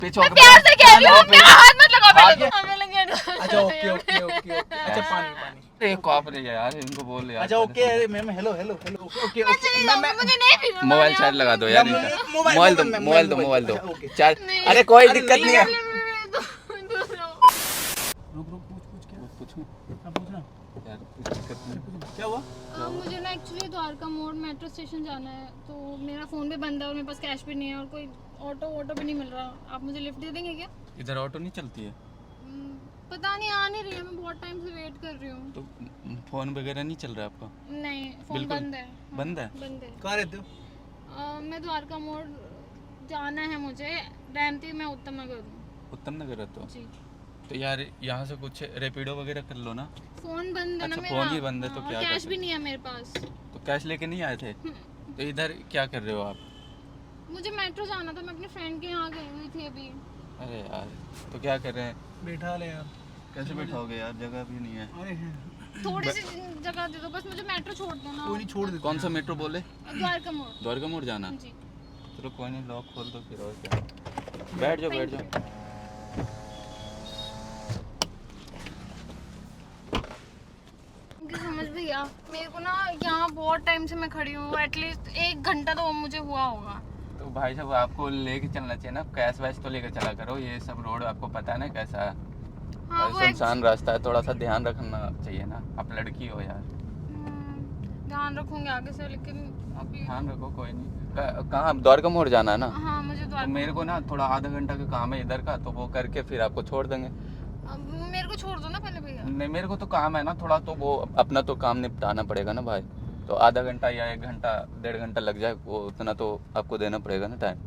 पीछे मैं प्यार से कह रही हूँ, मेरा हाथ मत लगाओ पहले तो। हमें लगे अच्छा ओके ओके ओके अच्छा पानी एक कॉप नहीं है यार, इनको बोल यार। अच्छा okay ma'am hello hello hello okay मैं चली जाऊंगी, मुझे नहीं पीना। मोबाइल साइड लगा दो यार इनका। मोबाइल दो मोबाइल दो ओके चार। नहीं। अरे कोई दिक्कत नहीं है। रुक रुक पूछ क्या पूछूं हाँ पूछना यार, कुछ दिक्कत नहीं। क्या हुआ मुझे ना एक्चुअली द्वारका मोड़ मेट्रो स्टेशन जाना है, तो मेरा फ़ोन भी बंद है और मेरे पास कैश भी नहीं है और कोई ऑटो भी नहीं मिल रहा। आप मुझे लिफ्ट दे देंगे क्या? इधर ऑटो नहीं चलती है पता नहीं, आ नहीं रही है, मैं बहुत टाइम से वेट कर रही हूँ। तो फोन वगैरह नहीं चल रहा आपका? नहीं, फ़ोन बिल्कुल बंद है। हाँ, बंद है? बंद है। कहाँ रहते हो मैं द्वारका मोड़ जाना है, मुझे रहती मैं उत्तम नगर हूँ। उत्तम नगर रहते हो? जी। तो यार यहाँ से कुछ रैपिडो वगैरह कर लो ना। फ़ोन बंद है ना अच्छा, मेरा। फ़ोन ही बंद है तो हाँ, क्या और कर कैश सकते? भी नहीं है मेरे पास। तो कैश लेके नहीं आए थे? तो इधर क्या कर रहे हो आप? मुझे मेट्रो जाना था, मैं अपने फ्रेंड के यहाँ गई हुई थी अभी। अरे यार तो क्या कर रहे हैं? बैठा ले यार कैसे बैठाओगे यार, जगह भी नहीं है। अरे थोड़ी सी जगह दे दो बस, मुझे मेट्रो छोड़ देना। कोई नहीं छोड़ दे कौन सा मेट्रो बोले? द्वारका मोड़। द्वारका मोड़ जाना? जी। चलो कोई नहीं, लॉक खोल दो फिर और क्या। बैठ जाओ बैठ जाओ। समझ भैया, मेरे को ना यहाँ बहुत टाइम से मैं खड़ी हूँ, एटलीस्ट 1 घंटा तो मुझे हुआ होगा। तो भाई साहब आपको लेके चलना चाहिए ना, कैश वैश तो लेके चला करो। ये सब रोड आपको पता है ना कैसा है। हाँ और वो सुनसान रास्ता है, थोड़ा सा ध्यान रखना चाहिए ना। आप लड़की हो यार। ध्यान रखूंगी आगे से, लेकिन अभी ध्यान रखो कोई नहीं। कहाँ द्वारका मोड़ जाना है ना? हाँ मुझे तो द्वारका मेरे को ना थोड़ा आधा घंटा का काम है इधर का, तो वो करके फिर आपको छोड़ देंगे। अब मेरे को छोड़ दो ना पहले भैया। नहीं मेरे को तो काम है ना थोड़ा, तो वो अपना तो काम निपटाना पड़ेगा ना भाई। तो आधा घंटा या 1 घंटा 1.5 घंटा लग जाए, वो उतना तो आपको देना पड़ेगा ना टाइम।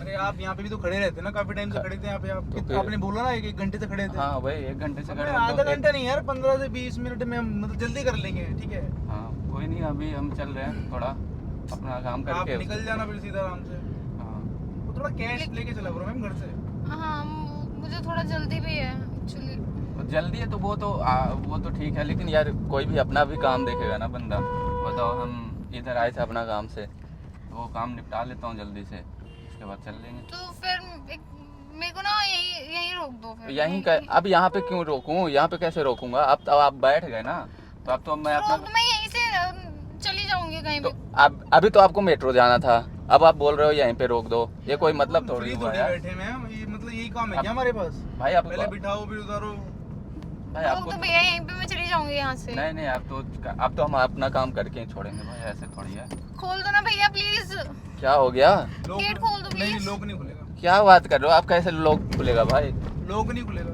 अरे आप यहाँ पे भी तो खड़े रहते ना, काफी टाइम से खड़े थे यहाँ पे आप। तो फिर- आपने बोला ना 1 घंटे से खड़े थे। हाँ वही 1 घंटे से अबे, खड़े हो आधा तो घंटा नहीं यार 15 से 20 मिनट में हम मतलब जल्दी कर लेंगे ठीक है। हाँ कोई नहीं, अभी हम चल रहे हैं थोड़ा अपना काम आप करके। निकल जाना फिर सीधा आराम से। हाँ तो थोड़ा कैश लेके चला करो मैम घर से। हाँ मुझे थोड़ा जल्दी भी है एक्चुअली। तो जल्दी है तो वो तो ठीक है, लेकिन यार कोई भी अपना भी काम देखेगा ना बंदा। बताओ, हम इधर आए थे अपना काम से, तो वो काम निपटा लेता हूँ जल्दी से, उसके बाद चल लेंगे। तो फिर मेरे को ना यही रोक दो फिर। यहीं का अब यहाँ पे क्यों रोकूं? यहाँ पे कैसे रोकूंगा? अब तो आप बैठ गए ना, तो अब तो मैं अपना रोक, मैं यहीं से चली जाऊंगी कहीं तो भी। अब अभी तो आपको मेट्रो जाना था, अब आप बोल रहे हो यहीं पे रोक दो। ये कोई मतलब थोड़ी फ्री हुआ थोड़ी यार। बैठे मैम, ये मतलब यही काम है क्या हमारे पास? भाई आप पहले बिठाओ फिर उतारो। भाई रोक आपको दो भैया, यहीं पे मैं चली जाऊंगी यहाँ से। नहीं नहीं, अब तो हम अपना काम करके ही छोड़ेंगे भाई, ऐसे थोड़ी है। खोल दो ना भैया प्लीज। क्या हो गया? लोग गेट खोल दो नहीं प्लीज। लोग नहीं खुलेगा। क्या बात कर रहे हो आप? कैसे लोग खुलेगा भाई? लोग नहीं खुलेगा।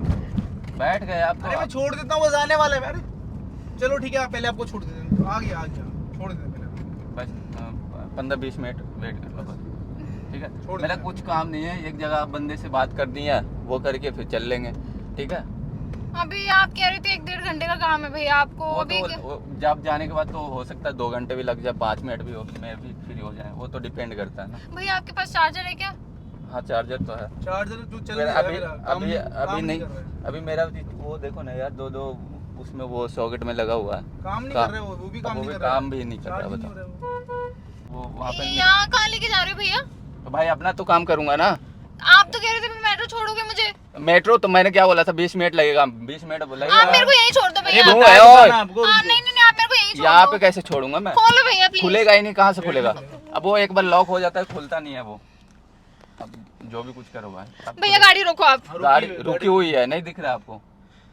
बैठ गए आप अरे मैं तो। छोड़ देता हूँ, बस आने वाला है। अरे चलो ठीक है, आप पहले आपको छोड़ देते हैं। आ गया छोड़ देते हैं पहले। बस 15-20 मिनट वेट कर लो बस, ठीक है? छोड़ मेरा देना। कुछ काम नहीं है, एक जगह बंदे से बात कर दी है, वो करके फिर चल लेंगे, ठीक है? अभी आप कह रहे थे 1-1.5 घंटे का काम है भैया आपको। वो अभी तो जब जाने के बाद तो हो सकता है 2 घंटे भी लग जाए, 5 मिनट भी हो, मैं भी फ्री हो जाए, वो तो डिपेंड करता है ना। भैया आपके पास चार्जर है क्या? हाँ चार्जर तो है। चार्जर जो चल फिर रहा है अभी मेरा, अभी काम अभी नहीं, कर रहा है। अभी मेरा वो देखो ना यार, दो उसमें वो सॉकेट में लगा हुआ है। काम नहीं का- कर रहे वो भी काम वो नहीं भी कर रहा है। काम भी नहीं कर रहा, चार्ज नहीं बताओ। हो रहा है वो। वो वहाँ पे यहाँ कहाँ लेके जा रहे हो भैया? तो भाई अपना तो काम करूंगा ना। आप तो कह रहे थे मेट्रो छोड़ोगे मुझे। मेट्रो तो मैंने क्या बोला था, 20 मिनट लगेगा, 20 मिनट बोला आप मेरे को यहीं छोड़ दो भैया। अरे वो बताया है तो था और ना आपको। नहीं नहीं नहीं, आप मेरे को यहीं छोड़ यहाँ दो। पे कैसे छोड़ूंगा मैं? खोलो भैया प्लीज। खुलेगा ही नहीं, कहाँ से खुलेगा? अब वो एक बार लॉक हो जाता है, खुलता नहीं है वो। अब जो भी कुछ करो भाई। अब भैया गाड़ी रोको आप। गाड़ी रुकी हुई है, नहीं दिख रहा आपको?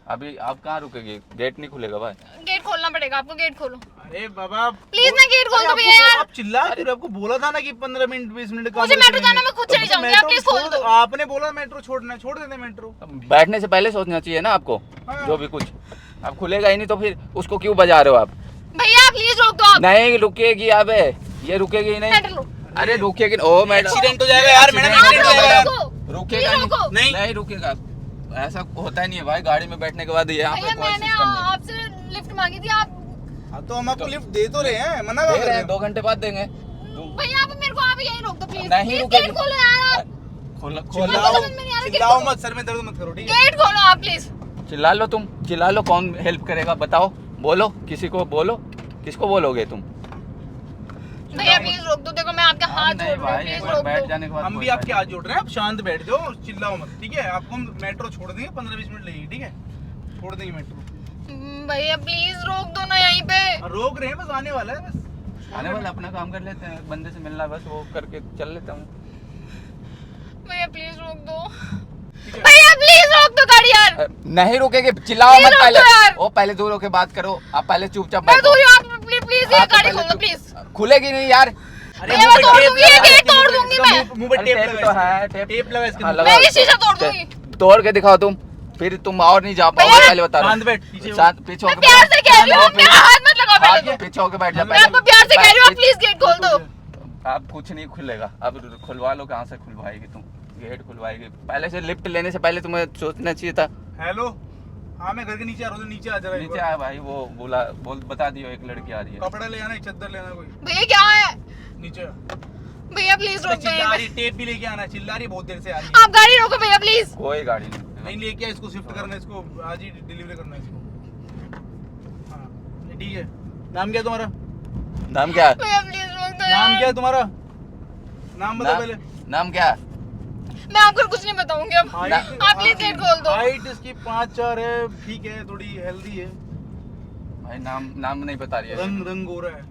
अभी आप कहाँ रुकेगी? गेट नहीं खुलेगा भाई। गेट खोलना पड़ेगा आपको, गेट खोलो अरे बाबा प्लीज ना, गेट खोल दो आपको- भैया यार। आप चिल्ला क्यों रहे? आपको बोला था ना कि 15 मिनट 20 मिनट का मुझे मेट्रो जाना, मैं खुद चली जाऊंगी, आप प्लीज खोल दो। आपने बोला मेट्रो छोड़ना है, छोड़ देते मेट्रो। अब बैठने से पहले सोचना चाहिए ना आपको, हाँ। जो भी कुछ। अब खुलेगा ही नहीं तो फिर उसको क्यों बजा रहे हो आप? भैया प्लीज रोक दो आप। नहीं रुकेगी, अबे ये रुकेगी ही नहीं। मेट्रो लो। अरे रुकेगी ओ मैडम, एक्सीडेंट हो जाएगा यार मैडम, आप एक्सीडेंट हो जाएगा यार। रोको। रुकेगा प्लीज रोको। नहीं, नहीं रुकेगा। ऐसा होता ही नहीं है भाई, गाड़ी में बैठने के बाद यहाँ पे भैया कोई मैंने सिस्टम नहीं। आपसे लिफ्ट मांगी थी, आप हाँ, तो हम आपको लिफ्ट दे तो रहे हैं, मना देख कर रहे रहे हैं, हैं। 2 घंटे बाद देंगे। भैया आप मेरे को आप यहीं रोक दो प्लीज। नहीं प्लीज रुकेगी। गेट खोलो यार आप। खोलो चिल्लाओ समझ में नहीं आ रहा, चिल्लाओ मत, सर में दर्द मत करो ठीक है। गेट खोलो आप प्लीज। चिल्ला लो तुम, चिल्ला लो, कौन हेल्प करेगा बताओ? बोलो, किसी को बोलो, किसको बोलोगे तुम? भैया प्लीज रोक दो, देखो मैं आपके हाथ नहीं जोड़ रही हूँ, भाई, प्लीज एक बार रोक बैठ दो। जाने के बाद हम कोई भी आपके फायदा हाथ जोड़ रहे हैं, आप शांत बैठ जाओ, चिल्लाओ मत, ठीक है? आपको हम मेट्रो छोड़ देंगे, 15-20 मिनट लगेगी, ठीक है? छोड़ देंगे मेट्रो। भैया प्लीज रोक दो ना यहीं पे। रोक रहे हैं, बस आने वाला है बस। नहीं। आने वाला अपना काम कर लेते हैं, बंदे से मिलना बस, वो करके चल लेता हूँ। भैया प्लीज रोक दो, ठीक है? भैया प्लीज रोक दो गाड़ी यार। नहीं रुकेगे, चिल्लाओ प्लीज मत रोक पहले। दो यार। ओ पहले दूर होके बात करो, आप पहले चुपचाप मैं बैठो। दूर हूँ, आप प्लीज ये आप गाड़ी पहले खोल दो चुप- प्लीज। खुलेगी नहीं यार। अरे भैया, मुंह मैं पे तोड़ टेप दूंगी, लगा ये है, गेट इसके तोड़ मुंह पे- दूंगी इसका मैं। मुंह पे अरे टेप टेप लगा तो है, है, टेप लगा है इसके हाँ, मुंह लगा पे। मैं ये शीशा तोड़ दूंगी। तोड़ के दिखाओ तुम, फिर तुम और नहीं जा पाओगे, भैया, पहले बता रहा शांत हूँ। बैठ, पीछे हो। शांत, पीछे मैं होके प्यार बैठ। से कह रही हूँ, शांत, मेरा हाथ मत लगाओ हाँ, पहले तो। पीछे होके बैठ जा मैं आपको प्यार से कह रही हूँ, आप प्लीज गेट खोल दो। आप कुछ नहीं खुलेगा, अब खुलवा लो, कहाँ से खुलवाएगी तुम? गेट खुलवाएगी, पहले से लिफ्ट लेने से पहले तुम्हें सोचना चाहिए था। हेलो, हाँ मैं घर के नीचे आ रहा हूँ, नीचे आ जा रहा नीचे आया भाई, वो बोल बता दियो, एक लड़की आ रही है। कपड़ा ले आना, एक चद्दर ले आना कोई, भैया क्या है? नीचे आ। भैया प्लीज रोक दो चिल्ला यहीं रही, टेप भी लेके आना, चिल्ला रही बहुत देर से आ रही पे। आप गाड़ी रोको भैया प्लीज। कोई गाड़ी नहीं। नहीं लेके आ, इसको शिफ्ट करना है, इसको आज ही डिलीवरी करना है इसको। हाँ नहीं, ठीक है। नाम क्या है तुम्हारा? नाम क्या है? भैया प्लीज रोक दो नाम यार। क्या है तुम्हारा? नाम बताओ पहले। नाम क्या है? मैं आपको कुछ नहीं बताऊंगी अब। हाइट- आप प्लीज गेट खोल दो। हाइट इसकी 5'4" है, ठीक है, थोड़ी हेल्दी है, भाई नाम नहीं बता रही है। रंग गोरा है,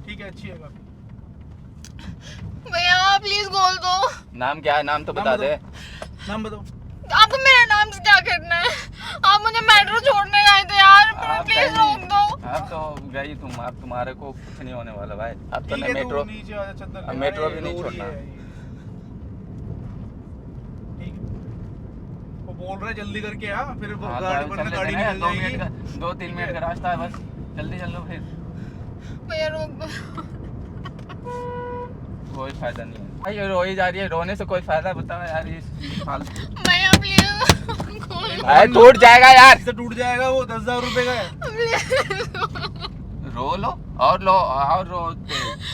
ठीक है, अच्छी है काफी। भैया प्लीज खोल दो। नाम क्या है? नाम तो नाम बता बताओ। दे। नाम बताओ। आपको मेरे नाम से क्या करना है? आप मुझे मेट्रो छोड़ने गए थे यार, आप प्लीज गई- रोक दो। आप तो गई तुम, आप तुम्हारे को कुछ नहीं होने वाला भाई। अब तो ठीक ना है, मेट्रो, तू नीचे आ जा, चद्दर ले अब आ, मेट्रो ये भी नहीं रो रही छोड़ना। है ये। ठीक है, वो बोल रहा है जल्दी करके आ, फिर वो हाँ, गाड़ी तो वरना चल गाड़ी लेते हैं, निकल जाएगी। 2-3 मिनट का रास्ता है बस, जल्दी चल लो फिर। भैया रोक दो। कोई फायदा नहीं है भाई, ये रोई जा रही है, रोने से कोई फायदा बताओ यार। इस फालतू भैया प्लीज खोल भाई, टूट जाएगा यार। इससे टूट जाएगा, वो 10,000 रुपए का है। रो लो और रो,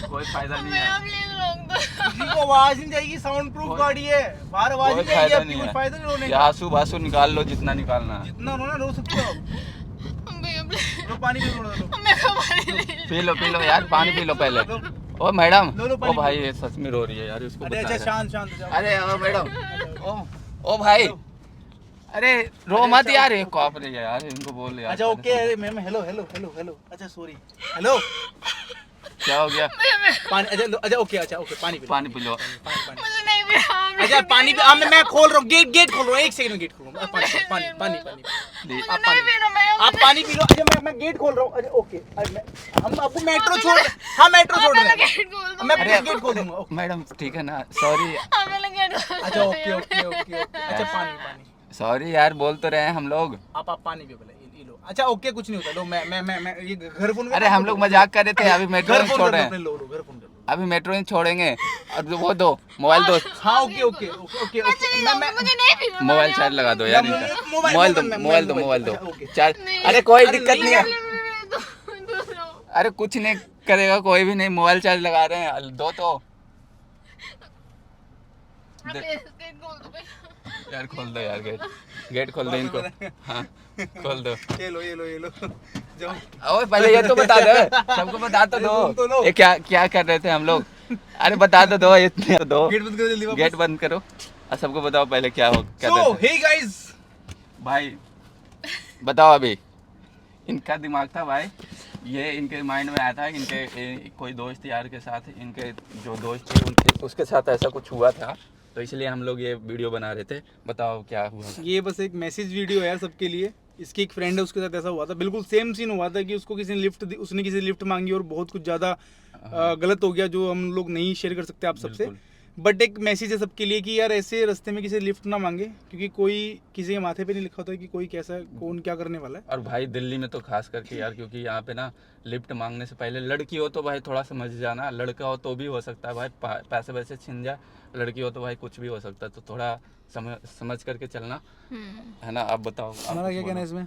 कोई फायदा नहीं भैया है। प्लीज रोक दो। किसी को आवाज नहीं जाएगी, साउंड प्रूफ कोई- गाड़ी है, बाहर आवाज कोई नहीं जाएगी फायदा आपकी, नहीं कोई है। फायदा नहीं रोने ये का। आंसू बासू निकाल लो जितना निकालना है। जितना रोना रो सकते हो आप। भैया प्लीज, लो पानी पी लो, लो। मेरे को पानी नहीं। पी लो यार, पानी पी लो पहले। लो। ओ मैडम, लो, लो, ओ पानी भाई पी लो। ये सच में रो रही है यार, इसको अरे बता अच्छा, दे। शांत शांत हो जाओ। अरे ओ मैडम, ओ भाई, अरे रो अरे मत अच्छा, यार, ये ओके, कॉप रही है यार, इनको बोल यार। अच्छा ओके, अरे ma'am, hello hello hello hello, अच्छा सॉरी, हेलो, क्या हो गया? पानी, अच्छा अच्छा ओके, अच्छा ओके, पानी पी लो, पानी पी लो। पानी। मुझे नहीं पीना। अच्छा पानी पी, मैं खोल रहा हूँ, गेट खोल रहा हूँ, एक सेकंड में गेट खोल रहा हूँ। पानी पानी पानी पानी, प्लीज। आप नहीं पीना भैया। आप पानी पी लो। अच्छा मैं गेट खोल रहा हूँ, अच्छा ओके, हम आपको मेट्रो छोड़, हाँ मेट्रो छोड़ रहे हैं, गेट खोल दो। मैं अरे गेट खोल दूंगा, ओके। मैडम ठीक है ना, सॉरी आप पहले गेट खोल दो। अच्छा ओके ओके ओके, अच्छा पानी पानी, सॉरी यार, बोल तो रहे हैं हम लोग। आप पानी पियो पहले, ये लो। अच्छा ओके, कुछ नहीं होता, लो मैं ये घर फोन, अरे हम लोग मजाक कर रहे थे, अभी मेट्रो घर नहीं फोन छोड़ कर रहे लो अपने, हैं, लो लो घर फोन कर लो। अभी मेट्रो नहीं छोड़ेंगे। और वो दो मोबाइल दो, हाँ okay okay okay okay okay, मैं मुझे नहीं पीना। मोबाइल चार्ज लगा दो यार मोबाइल- इनका। मोबाइल- मोबाइल दो, मोबाइल- मोबाइल दो, मोबाइल- मोबाइल दो अच्छा, ओके। चार्ज। नहीं, अरे कोई अरे दिक्कत नहीं है, दूसरा। अरे कुछ नहीं करेगा कोई भी नहीं, मोबाइल चार्ज लगा रहे हैं, दो तो। आप गेट खोल दो भैया। यार खोल दो यार, गेट खोल दो इनको, हाँ खोल दो। ये लो जाओ। ओए पहले ये तो बता दो, सबको बता तो अरे सुन तो दो, लो। ये क्या कर रहे थे हम लोग। अरे बता तो दो, इतने दो, गेट बंद करो जल्दी वापस। गेट बंद करो और सबको बताओ पहले क्या सो रहे थे। हे गाइस, भाई बताओ, अभी इनका दिमाग था भाई, ये इनके माइंड में आया था, कोई दोस्त यार के साथ, इनके जो दोस्त थे उनके उसके साथ ऐसा कुछ हुआ था, तो इसलिए हम लोग ये वीडियो बना रहे थे। बताओ क्या हुआ था? ये बस एक मैसेज वीडियो है यार सबके लिए। इसकी एक फ्रेंड है, उसके साथ ऐसा हुआ था, बिल्कुल सेम सीन हुआ था कि उसको किसी ने उसने किसी लिफ्ट मांगी और बहुत कुछ ज़्यादा गलत हो गया, जो हम लोग नहीं शेयर कर सकते आप सबसे। बिल्कुल। बट एक मैसेज है सबके लिए कि यार ऐसे रास्ते में किसी लिफ्ट ना मांगे, क्योंकि कोई किसी के माथे पे नहीं लिखा होता कि कोई कैसा कौन क्या करने वाला है। और भाई दिल्ली में तो खास करके यार, क्योंकि यहाँ पे ना लिफ्ट मांगने से पहले, लड़की हो तो भाई थोड़ा समझ जाना, लड़का हो तो भी हो सकता है भाई, पैसे वैसे छिन जाए, लड़की हो तो भाई कुछ भी हो सकता है, तो थोड़ा समझ करके चलना है ना। आप बताओ, आप हमारा कुछ क्या कहना है बोलो। इसमें?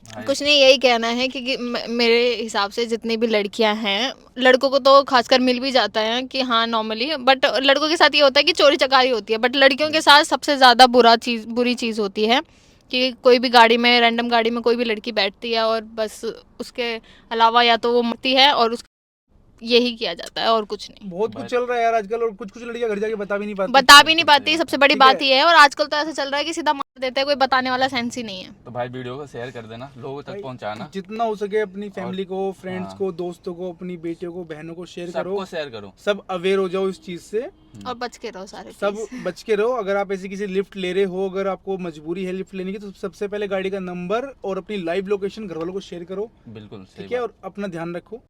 भाई, कुछ नहीं, यही कहना है कि मेरे हिसाब से जितनी भी लड़कियां हैं, लड़कों को तो खासकर मिल भी जाता है कि हाँ नॉर्मली, बट लड़कों के साथ ये होता है कि चोरी चकारी होती है, बट लड़कियों के साथ सबसे ज़्यादा बुरी चीज़ होती है कि कोई भी गाड़ी में, रैंडम गाड़ी में कोई भी लड़की बैठती है और बस उसके अलावा या तो वो मरती है और यही किया जाता है और कुछ नहीं। बहुत कुछ चल रहा है यार आजकल, और कुछ कुछ लड़कियां घर जाके बता भी नहीं पाती। बता भी नहीं पाती, सबसे बड़ी ठीक बात है। ये है। और आजकल तो ऐसा चल रहा है कि सीधा मार देते हैं, कोई बताने वाला सेंस ही नहीं है। तो भाई वीडियो को शेयर कर देना, लोगों तक भाई, पहुंचाना, जितना हो सके अपनी फैमिली को, फ्रेंड्स हाँ। को, दोस्तों को, अपनी बेटियों को, बहनों को शेयर करो, सबको शेयर करो। सब अवेयर हो जाओ इस चीज से, और बच के रहो सारे सब चीज। बच के रहो। अगर आप ऐसी किसी लिफ्ट ले रहे हो, अगर आपको मजबूरी है लिफ्ट लेने की, तो सबसे पहले गाड़ी का नंबर और अपनी लाइव लोकेशन घर वालों को शेयर करो, बिल्कुल सही ठीक है, बात। और अपना ध्यान रखो।